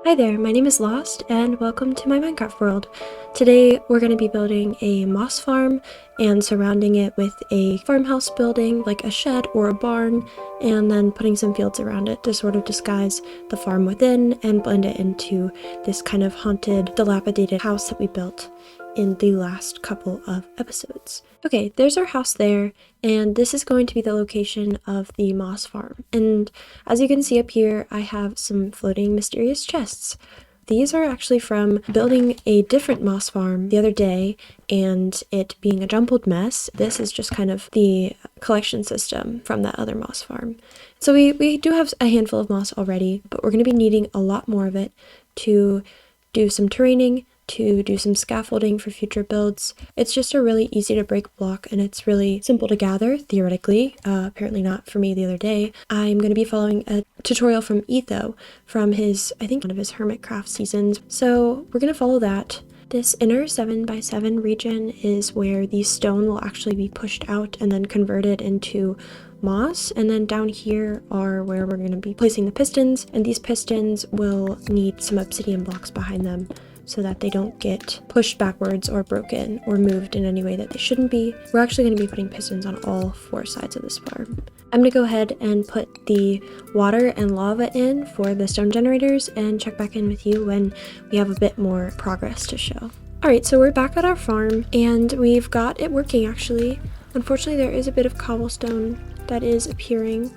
Hi there, my name is Lost, and welcome to my Minecraft world. Today we're going to be building a moss farm and surrounding it with a farmhouse building, like a shed or a barn, and then putting some fields around it to sort of disguise the farm within and blend it into this kind of haunted, dilapidated house that we built in the last couple of episodes. Okay, there's our house there, and this is going to be the location of the moss farm. And as you can see up here, I have some floating mysterious chests. These are actually from building a different moss farm the other day and it being a jumbled mess. This is just kind of the collection system from that other moss farm. So we do have a handful of moss already, but we're going to be needing a lot more of it to do some terraining, to do some scaffolding for future builds. It's just a really easy to break block and it's really simple to gather, theoretically. Apparently not for me the other day. I'm going to be following a tutorial from Etho from his, I think one of his Hermitcraft seasons. So we're going to follow that. This inner 7x7 region is where the stone will actually be pushed out and then converted into moss, and then down here are where we're going to be placing the pistons, and these pistons will need some obsidian blocks behind them so that they don't get pushed backwards or broken or moved in any way that they shouldn't be. We're actually going to be putting pistons on all four sides of this farm. I'm going to go ahead and put the water and lava in for the stone generators and check back in with you when we have a bit more progress to show. Alright, so we're back at our farm and we've got it working actually. Unfortunately, there is a bit of cobblestone that is appearing,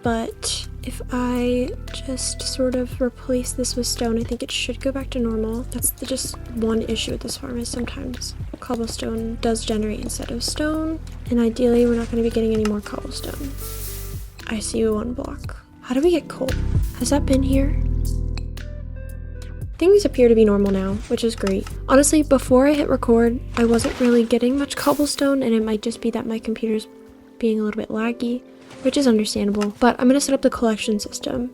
but if I just sort of replace this with stone, I think it should go back to normal. That's just one issue with this farm, is sometimes cobblestone does generate instead of stone, and ideally we're not going to be getting any more cobblestone. I see one block. How do we get coal? Has that been here? Things appear to be normal now, which is great. Honestly, before I hit record, I wasn't really getting much cobblestone, and it might just be that my computer's being a little bit laggy, which is understandable, but I'm going to set up the collection system.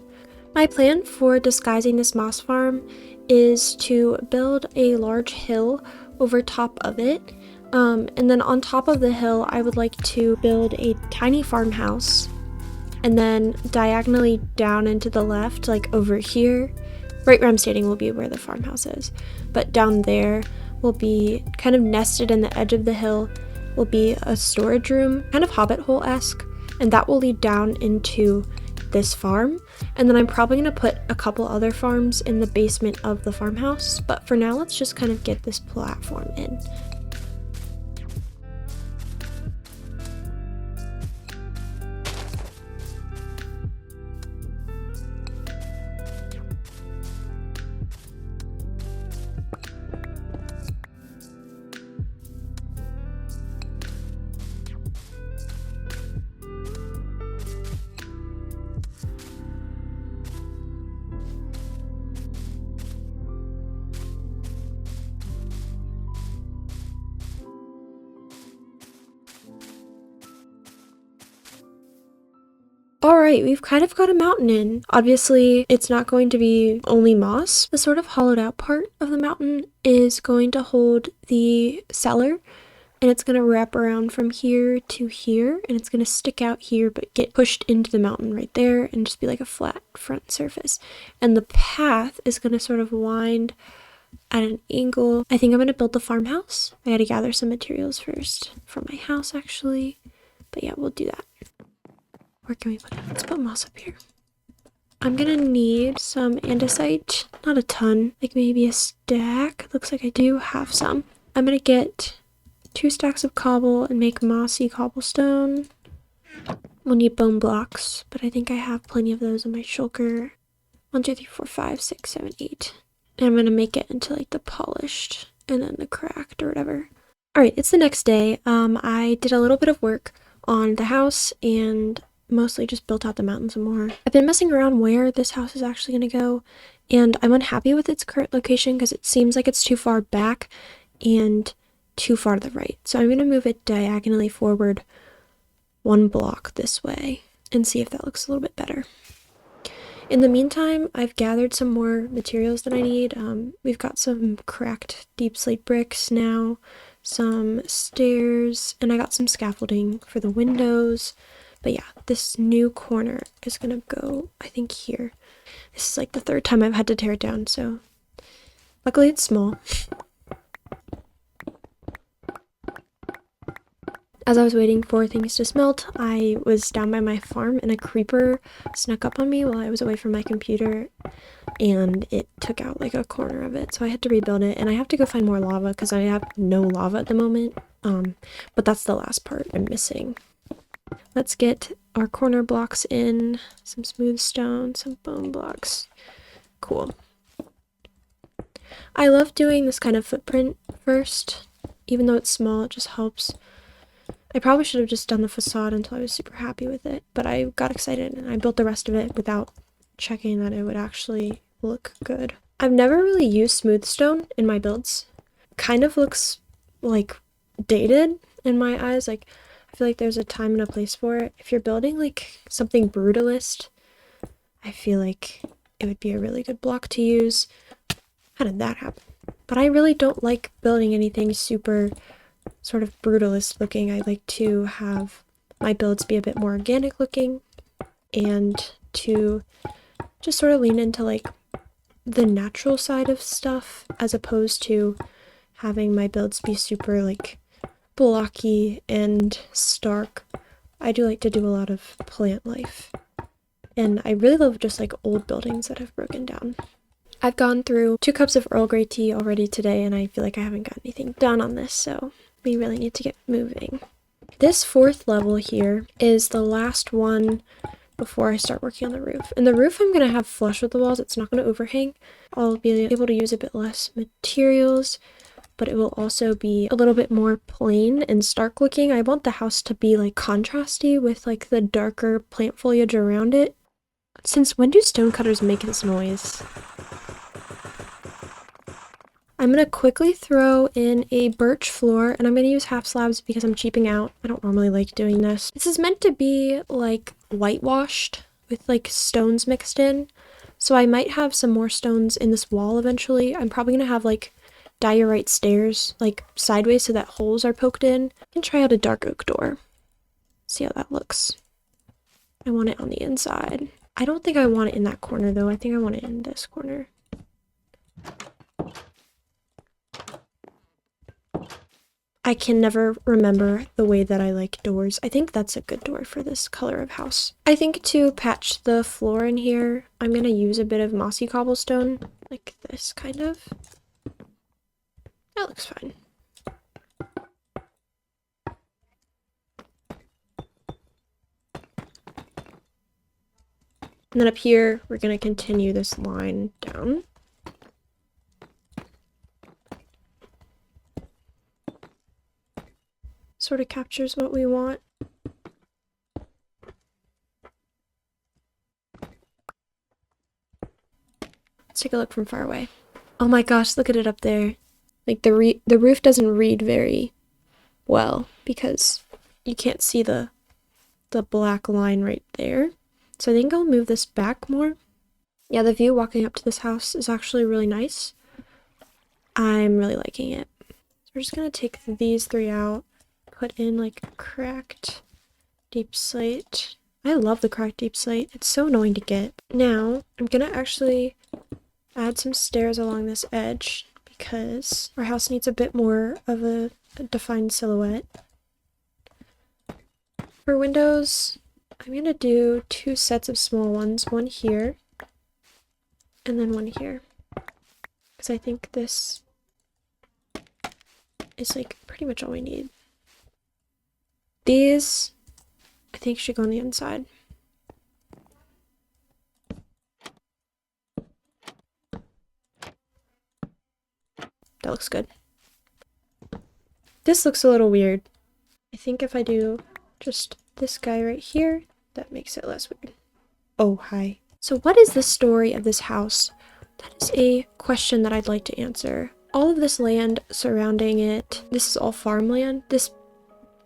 My plan for disguising this moss farm is to build a large hill over top of it, and then on top of the hill I would like to build a tiny farmhouse, and then diagonally down and to the left, like over here, right where I'm standing will be where the farmhouse is, but down there will be kind of nested in the edge of the hill will be a storage room, kind of hobbit hole-esque, and that will lead down into this farm. And then I'm probably going to put a couple other farms in the basement of the farmhouse, but for now let's just kind of get this platform in. Alright, we've kind of got a mountain in. Obviously, it's not going to be only moss. The sort of hollowed out part of the mountain is going to hold the cellar, and it's going to wrap around from here to here, and it's going to stick out here but get pushed into the mountain right there and just be like a flat front surface. And the path is going to sort of wind at an angle. I think I'm going to build the farmhouse. I got to gather some materials first from my house actually, but yeah, we'll do that. Where can we put it? Let's put moss up here. I'm gonna need some andesite. Not a ton, like maybe a stack. Looks like I do have some. I'm gonna get 2 stacks of cobble and make mossy cobblestone. We'll need bone blocks, but I think I have plenty of those in my shulker. 1, 2, 3, 4, 5, 6, 7, 8. And I'm gonna make it into like the polished and then the cracked or whatever. Alright, it's the next day. I did a little bit of work on the house and mostly just built out the mountain some more. I've been messing around where this house is actually going to go, and I'm unhappy with its current location because it seems like it's too far back and too far to the right. So I'm going to move it diagonally forward 1 block this way and see if that looks a little bit better. In the meantime, I've gathered some more materials that I need. We've got some cracked deep slate bricks now, some stairs, and I got some scaffolding for the windows. But yeah, this new corner is gonna go, I think, here. This is like the third time I've had to tear it down, so luckily it's small. As I was waiting for things to smelt, I was down by my farm and a creeper snuck up on me while I was away from my computer, and it took out like a corner of it, so I had to rebuild it, and I have to go find more lava because I have no lava at the moment, but that's the last part I'm missing. Let's get our corner blocks in, some smooth stone, some bone blocks. Cool. I love doing this kind of footprint first, even though it's small, it just helps. I probably should have just done the facade until I was super happy with it, but I got excited and I built the rest of it without checking that it would actually look good. I've never really used smooth stone in my builds. Kind of looks like dated in my eyes. Like, I feel like there's a time and a place for it. If you're building like something brutalist, I feel like it would be a really good block to use. How did that happen? But I really don't like building anything super sort of brutalist looking. I like to have my builds be a bit more organic looking and to just sort of lean into like the natural side of stuff as opposed to having my builds be super like blocky and stark. I do like to do a lot of plant life, and I really love just like old buildings that have broken down. I've gone through 2 cups of Earl Grey tea already today, and I feel like I haven't got anything done on this, so we really need to get moving. This 4th level here is the last one before I start working on the roof. And the roof I'm going to have flush with the walls. It's not going to overhang. I'll be able to use a bit less materials, but it will also be a little bit more plain and stark looking. I want the house to be like contrasty with like the darker plant foliage around it. Since when do stonecutters make this noise? I'm going to quickly throw in a birch floor, and I'm going to use half slabs because I'm cheaping out. I don't normally like doing this. This is meant to be like whitewashed with like stones mixed in, so I might have some more stones in this wall eventually. I'm probably going to have like diorite stairs like sideways so that holes are poked in. I can try out a dark oak door. See how that looks. I want it on the inside. I don't think I want it in that corner though. I think I want it in this corner. I can never remember the way that I like doors. I think that's a good door for this color of house. I think to patch the floor in here, I'm going to use a bit of mossy cobblestone, like this kind of. That looks fine. And then up here, we're going to continue this line down. Sort of captures what we want. Let's take a look from far away. Oh my gosh, look at it up there. Like the roof doesn't read very well because you can't see the black line right there. So I think I'll move this back more. Yeah, the view walking up to this house is actually really nice. I'm really liking it. So we're just gonna take these 3 out. Put in like cracked deep slate. I love the cracked deep slate. It's so annoying to get. Now, I'm gonna actually add some stairs along this edge because our house needs a bit more of a defined silhouette. For windows, I'm gonna do 2 sets of small ones, one here and then one here. Because I think this is like pretty much all we need. These, I think, should go on the inside. That looks good. This looks a little weird. I think if I do just this guy right here, that makes it less weird. Oh, hi. So what is the story of this house? That is a question that I'd like to answer. All of this land surrounding it, this is all farmland.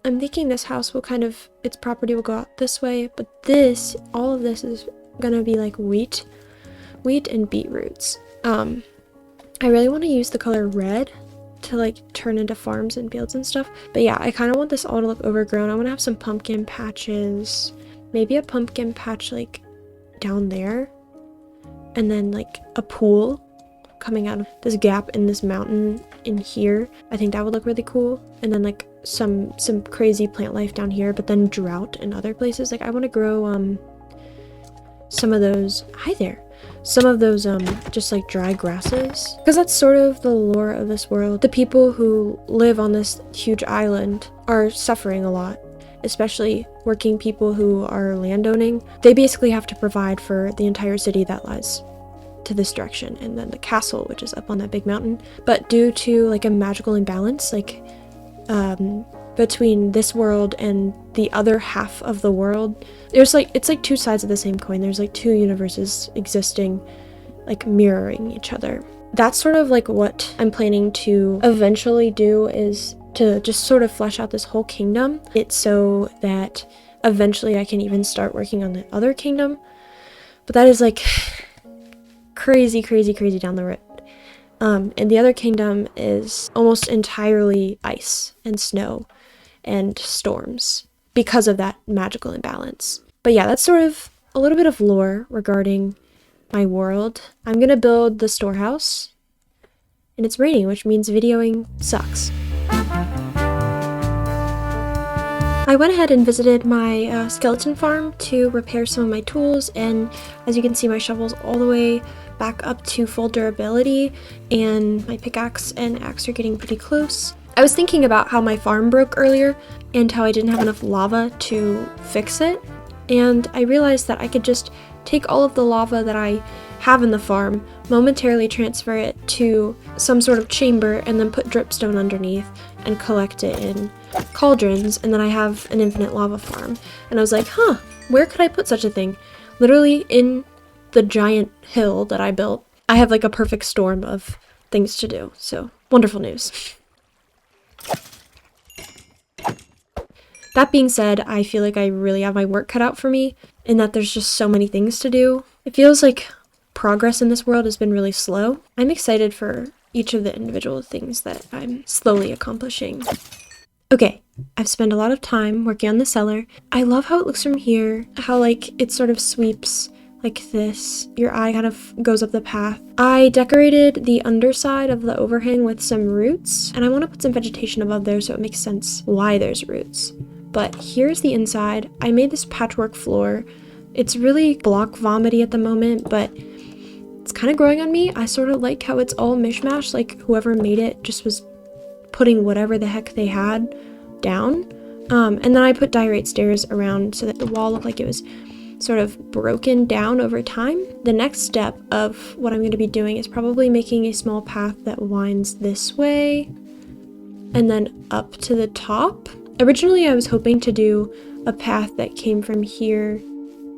I'm thinking this house will kind of, its property will go out this way, but this, all of this is gonna be like wheat and beetroots. I really want to use the color red to like turn into farms and fields and stuff. But yeah, I kind of want this all to look overgrown. I want to have some pumpkin patches, maybe a pumpkin patch like down there, and then like a pool coming out of this gap in this mountain in here. I think that would look really cool. And then like some crazy plant life down here, but then drought in other places. Like I want to grow some of those, some of those just like dry grasses, because that's sort of the lore of this world. The people who live on this huge island are suffering a lot, especially working people who are landowning. They basically have to provide for the entire city that lies to this direction, and then the castle, which is up on that big mountain. But due to like a magical imbalance, like between this world and the other half of the world, there's like, it's like two sides of the same coin. There's like two universes existing, like mirroring each other. That's sort of like what I'm planning to eventually do, is to just sort of flesh out this whole kingdom. It's so that eventually I can even start working on the other kingdom. But that is like crazy down the road. And the other kingdom is almost entirely ice and snow and storms because of that magical imbalance. But yeah, that's sort of a little bit of lore regarding my world. I'm gonna build the storehouse, and it's raining, which means videoing sucks. I went ahead and visited my skeleton farm to repair some of my tools, and as you can see, my shovel's all the way back up to full durability, and my pickaxe and axe are getting pretty close. I was thinking about how my farm broke earlier and how I didn't have enough lava to fix it, and I realized that I could just take all of the lava that I have in the farm, momentarily transfer it to some sort of chamber, and then put dripstone underneath and collect it in cauldrons, and then I have an infinite lava farm. And I was like, huh, where could I put such a thing? Literally in the giant hill that I built, I have like a perfect storm of things to do. So wonderful news. That being said, I feel like I really have my work cut out for me, in that there's just so many things to do. It feels like progress in this world has been really slow. I'm excited for each of the individual things that I'm slowly accomplishing. Okay, I've spent a lot of time working on the cellar. I love how it looks from here, how like it sort of sweeps like this. Your eye kind of goes up the path. I decorated the underside of the overhang with some roots, and I want to put some vegetation above there so it makes sense why there's roots. But here's the inside. I made this patchwork floor. It's really block vomity at the moment, but it's kind of growing on me. I sort of like how it's all mishmash, like whoever made it just was putting whatever the heck they had down. And then I put diorite stairs around so that the wall looked like it was sort of broken down over time. The next step of what I'm going to be doing is probably making a small path that winds this way and then up to the top. Originally, I was hoping to do a path that came from here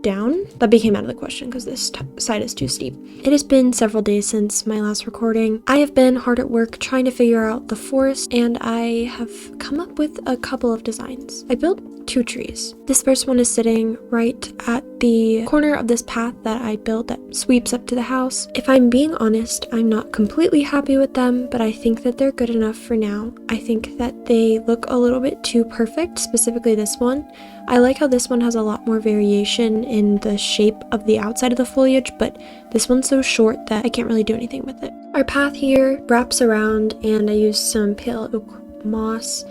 down. That became out of the question because this side is too steep. It has been several days since my last recording. I have been hard at work trying to figure out the forest, and I have come up with a couple of designs. I built 2 trees. This first one is sitting right at the corner of this path that I built that sweeps up to the house. If I'm being honest, I'm not completely happy with them, but I think that they're good enough for now. I think that they look a little bit too perfect, specifically this one. I like how this one has a lot more variation in the shape of the outside of the foliage, but this one's so short that I can't really do anything with it. Our path here wraps around, and I used some pale oak moss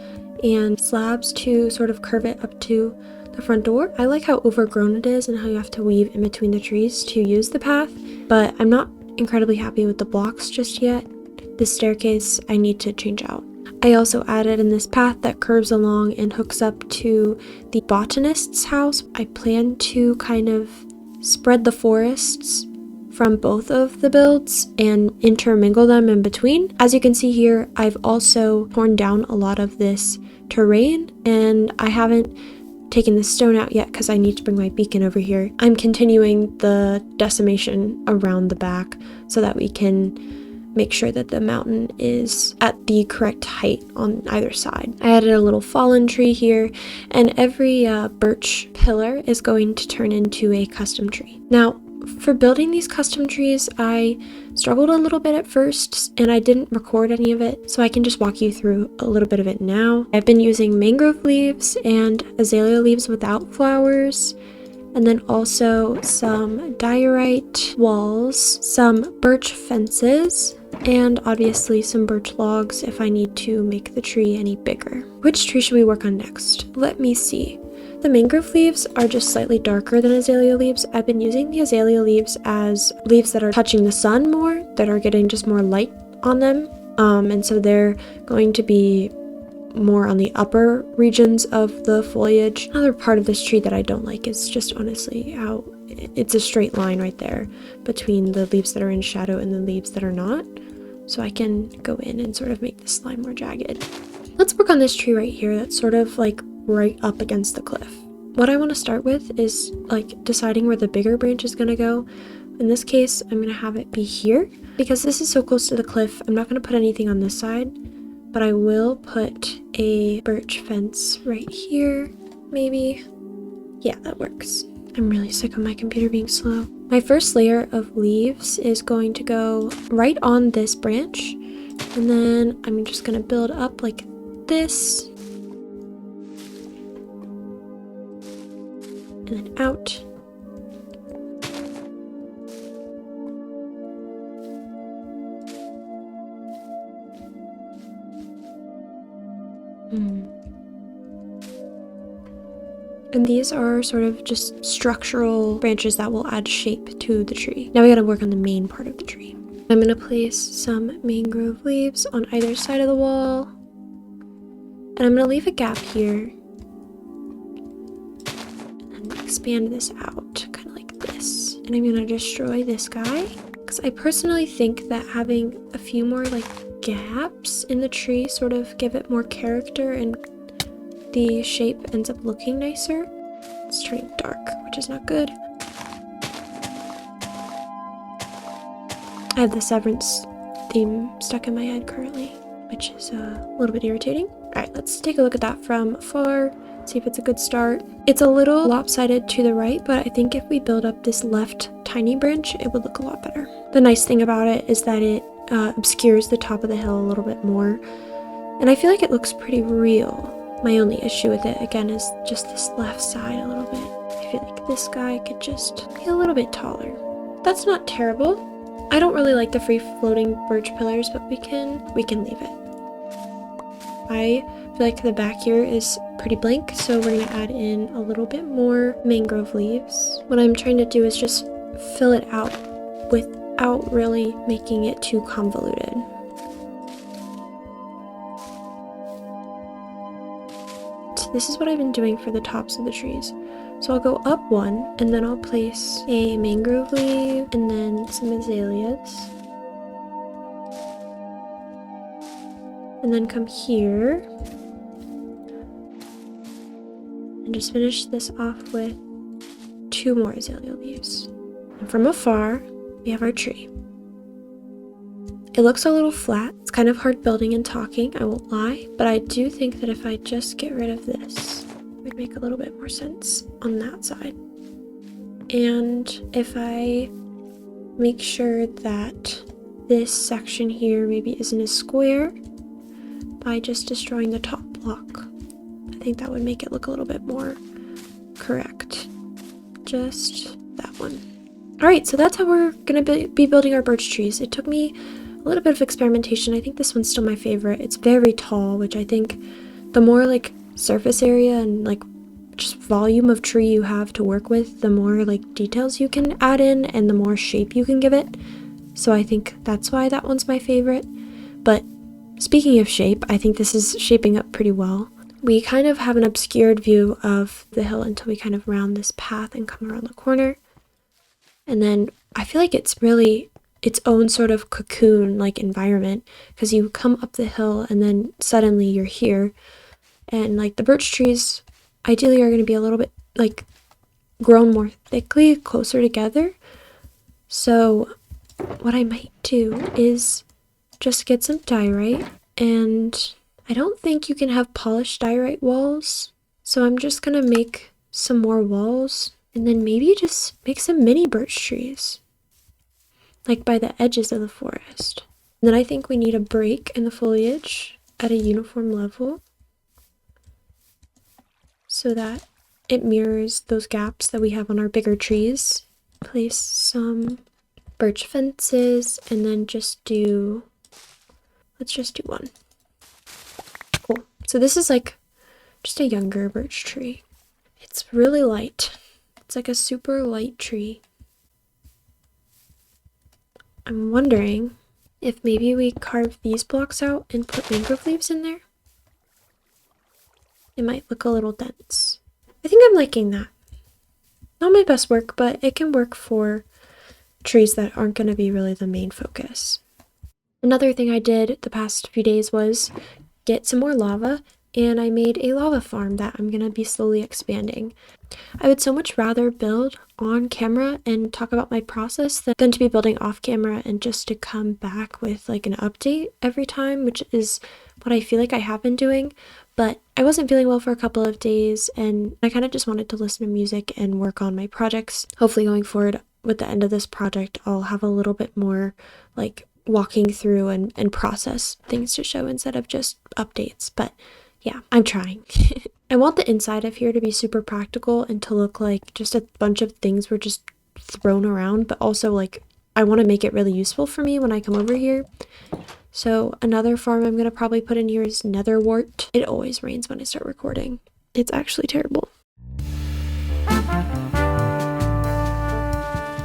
and slabs to sort of curve it up to the front door. I like how overgrown it is and how you have to weave in between the trees to use the path, but I'm not incredibly happy with the blocks just yet. This staircase I need to change out. I also added in this path that curves along and hooks up to the botanist's house. I plan to kind of spread the forests from both of the builds and intermingle them in between. As you can see here, I've also torn down a lot of this terrain, and I haven't taken the stone out yet because I need to bring my beacon over here. I'm continuing the decimation around the back so that we can make sure that the mountain is at the correct height on either side. I added a little fallen tree here, and every birch pillar is going to turn into a custom tree. Now, for building these custom trees, I struggled a little bit at first, and I didn't record any of it, so I can just walk you through a little bit of it now. I've been using mangrove leaves and azalea leaves without flowers, and then also some diorite walls, some birch fences, and obviously some birch logs if I need to make the tree any bigger. Which tree should we work on next? Let me see. The mangrove leaves are just slightly darker than azalea leaves. I've been using the azalea leaves as leaves that are touching the sun more, that are getting just more light on them. And so they're going to be more on the upper regions of the foliage. Another part of this tree that I don't like is just honestly how it's a straight line right there between the leaves that are in shadow and the leaves that are not. So I can go in and sort of make this line more jagged. Let's work on this tree right here that's sort of like right up against the cliff. What I want to start with is like deciding where the bigger branch is going to go. In this case, I'm going to have it be here. Because this is so close to the cliff, I'm not going to put anything on this side, but I will put a birch fence right here, maybe. Yeah, that works. I'm really sick of my computer being slow. My first layer of leaves is going to go right on this branch, and then I'm just going to build up like this, and then out. And these are sort of just structural branches that will add shape to the tree. Now we gotta work on the main part of the tree. I'm gonna place some mangrove leaves on either side of the wall. And I'm gonna leave a gap here. And expand this out, kind of like this. And I'm gonna destroy this guy. Because I personally think that having a few more like gaps in the tree sort of give it more character and the shape ends up looking nicer. It's turning dark, which is not good. I have the Severance theme stuck in my head currently, which is a little bit irritating. Alright, let's take a look at that from afar, see if it's a good start. It's a little lopsided to the right, but I think if we build up this left tiny branch, it would look a lot better. The nice thing about it is that it obscures the top of the hill a little bit more, and I feel like it looks pretty real. My only issue with it, again, is just this left side a little bit. I feel like this guy could just be a little bit taller. That's not terrible. I don't really like the free-floating birch pillars, but we can leave it. I feel like the back here is pretty blank, so we're going to add in a little bit more mangrove leaves. What I'm trying to do is just fill it out without really making it too convoluted. This is what I've been doing for the tops of the trees. So I'll go up one, and then I'll place a mangrove leaf, and then some azaleas. And then come here, and just finish this off with 2 more azalea leaves. And from afar, we have our tree. It looks a little flat. It's kind of hard building and talking, I won't lie, but I do think that if I just get rid of this, it would make a little bit more sense on that side. And if I make sure that this section here maybe isn't as square by just destroying the top block, I think that would make it look a little bit more correct. Just that one. Alright, so that's how we're gonna be building our birch trees. It took me a little bit of experimentation. I think this one's still my favorite. It's very tall, which I think the more like surface area and like just volume of tree you have to work with, the more like details you can add in and the more shape you can give it. So I think that's why that one's my favorite. But speaking of shape, I think this is shaping up pretty well. We kind of have an obscured view of the hill until we kind of round this path and come around the corner. And then I feel like it's really its own sort of cocoon like environment, because you come up the hill and then suddenly you're here, and like the birch trees ideally are going to be a little bit like grown more thickly closer together. So what I might do is just get some diorite, and I don't think you can have polished diorite walls, so I'm just gonna make some more walls and then maybe just make some mini birch trees like by the edges of the forest. And then I think we need a break in the foliage at a uniform level so that it mirrors those gaps that we have on our bigger trees. Place some birch fences and then let's just do one. Cool. So this is like just a younger birch tree. It's really light. It's like a super light tree. I'm wondering if maybe we carve these blocks out and put mangrove leaves in there. It might look a little dense. I think I'm liking that. Not my best work, but it can work for trees that aren't going to be really the main focus. Another thing I did the past few days was get some more lava, and I made a lava farm that I'm going to be slowly expanding. I would so much rather build on camera and talk about my process than to be building off camera and just to come back with like an update every time, which is what I feel like I have been doing. But I wasn't feeling well for a couple of days, and I kind of just wanted to listen to music and work on my projects. Hopefully going forward with the end of this project, I'll have a little bit more like walking through and process things to show instead of just updates. But yeah, I'm trying. I want the inside of here to be super practical and to look like just a bunch of things were just thrown around, but also like I want to make it really useful for me when I come over here. So another farm I'm going to probably put in here is netherwort. It always rains when I start recording. It's actually terrible.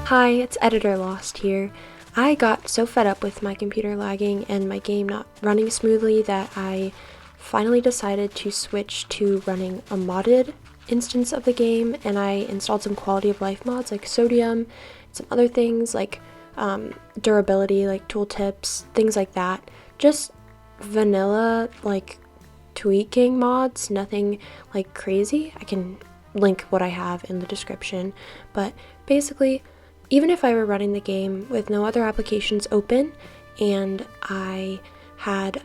Hi, it's Editor Lost here. I got so fed up with my computer lagging and my game not running smoothly that I finally decided to switch to running a modded instance of the game, and I installed some quality of life mods like sodium, some other things like durability, like tooltips, things like that. Just vanilla like tweaking mods, nothing like crazy. I can link what I have in the description, but basically even if I were running the game with no other applications open and I had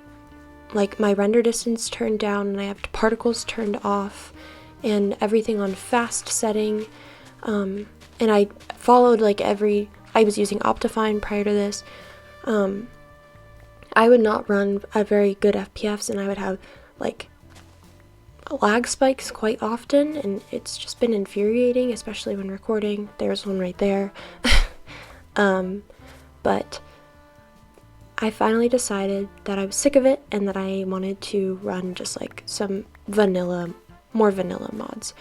like my render distance turned down and I have particles turned off and everything on fast setting, and I followed like I was using Optifine prior to this, I would not run a very good FPS and I would have like lag spikes quite often, and it's just been infuriating, especially when recording. There's one right there. But I finally decided that I was sick of it and that I wanted to run just like some more vanilla mods.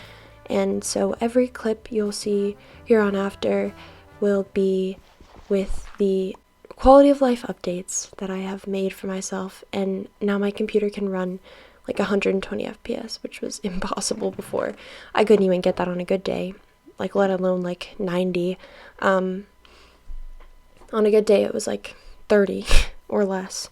And so every clip you'll see here on after will be with the quality of life updates that I have made for myself, and now my computer can run like 120 FPS, which was impossible before. I couldn't even get that on a good day, like let alone like 90. On a good day it was like 30 or less,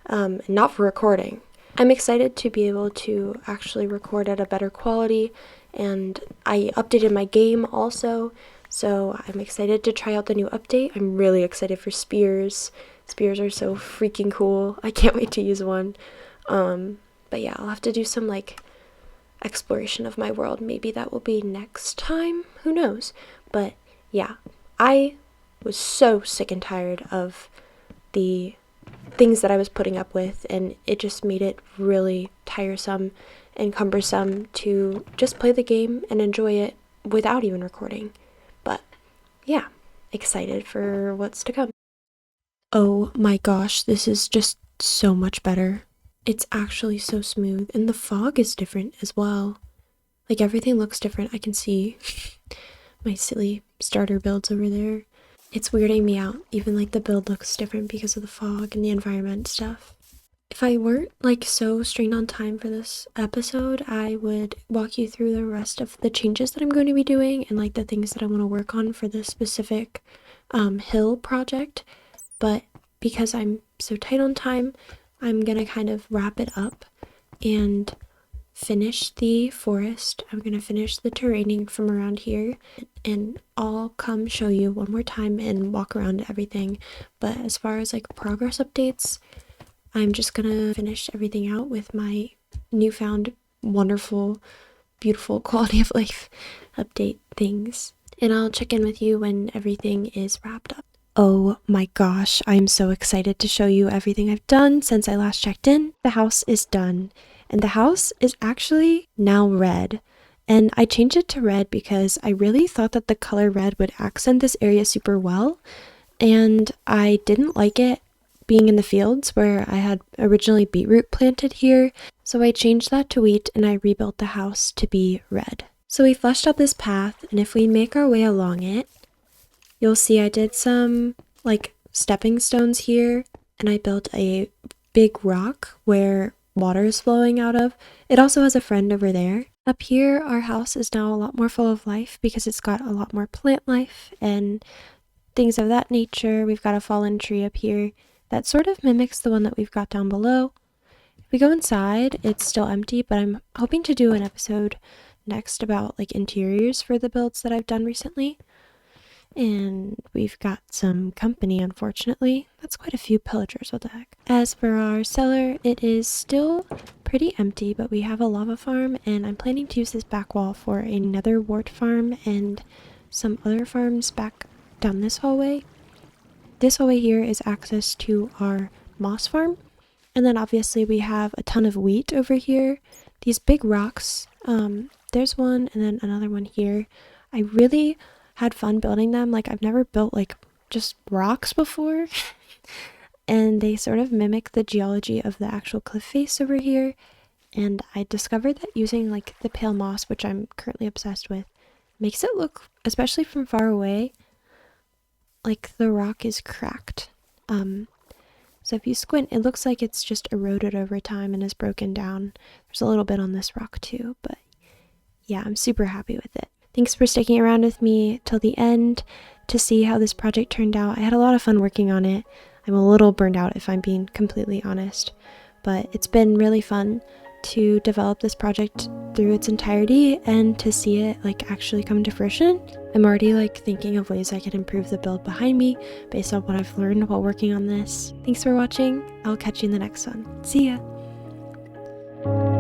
not for recording. I'm excited to be able to actually record at a better quality, and I updated my game also, so I'm excited to try out the new update. I'm really excited for spears. Spears are so freaking cool. I can't wait to use one. But yeah, I'll have to do some like exploration of my world. Maybe that will be next time. Who knows? But yeah, I was so sick and tired of the things that I was putting up with, and it just made it really tiresome and cumbersome to just play the game and enjoy it without even recording. But yeah, excited for what's to come. Oh my gosh, this is just so much better. It's actually so smooth, and the fog is different as well. Like everything looks different. I can see my silly starter builds over there. It's weirding me out. Even like the build looks different because of the fog and the environment stuff. If I weren't like so strained on time for this episode, I would walk you through the rest of the changes that I'm going to be doing and like the things that I want to work on for this specific hill project. But because I'm so tight on time, I'm gonna kind of wrap it up and finish the forest. I'm gonna finish the terraining from around here, and I'll come show you one more time and walk around everything. But as far as like progress updates, I'm just gonna finish everything out with my newfound wonderful, beautiful quality of life update things. And I'll check in with you when everything is wrapped up. Oh my gosh, I'm so excited to show you everything I've done since I last checked in. The house is done, and the house is actually now red, And I changed it to red because I really thought that the color red would accent this area super well. And I didn't like it being in the fields where I had originally beetroot planted here. So I changed that to wheat and I rebuilt the house to be red. So we fleshed out this path, and if we make our way along it, you'll see I did some like stepping stones here, and I built a big rock where water is flowing out of. It also has a friend over there. Up here, our house is now a lot more full of life because it's got a lot more plant life and things of that nature. We've got a fallen tree up here that sort of mimics the one that we've got down below. If we go inside, it's still empty, but I'm hoping to do an episode next about like interiors for the builds that I've done recently. And we've got some company, unfortunately. That's quite a few pillagers, what the heck. As for our cellar, it is still pretty empty, but we have a lava farm, and I'm planning to use this back wall for another wart farm and some other farms back down this hallway. This hallway here is access to our moss farm, and then obviously we have a ton of wheat over here. These big rocks, there's one and then another one here. I really had fun building them. Like, I've never built like just rocks before. And they sort of mimic the geology of the actual cliff face over here. And I discovered that using like the pale moss, which I'm currently obsessed with, makes it look, especially from far away, like the rock is cracked. So if you squint, it looks like it's just eroded over time and is broken down. There's a little bit on this rock too, but yeah, I'm super happy with it. Thanks for sticking around with me till the end to see how this project turned out. I had a lot of fun working on it. I'm a little burned out if I'm being completely honest, but it's been really fun to develop this project through its entirety and to see it like actually come to fruition. I'm already like thinking of ways I can improve the build behind me based on what I've learned while working on this. Thanks for watching. I'll catch you in the next one. See ya!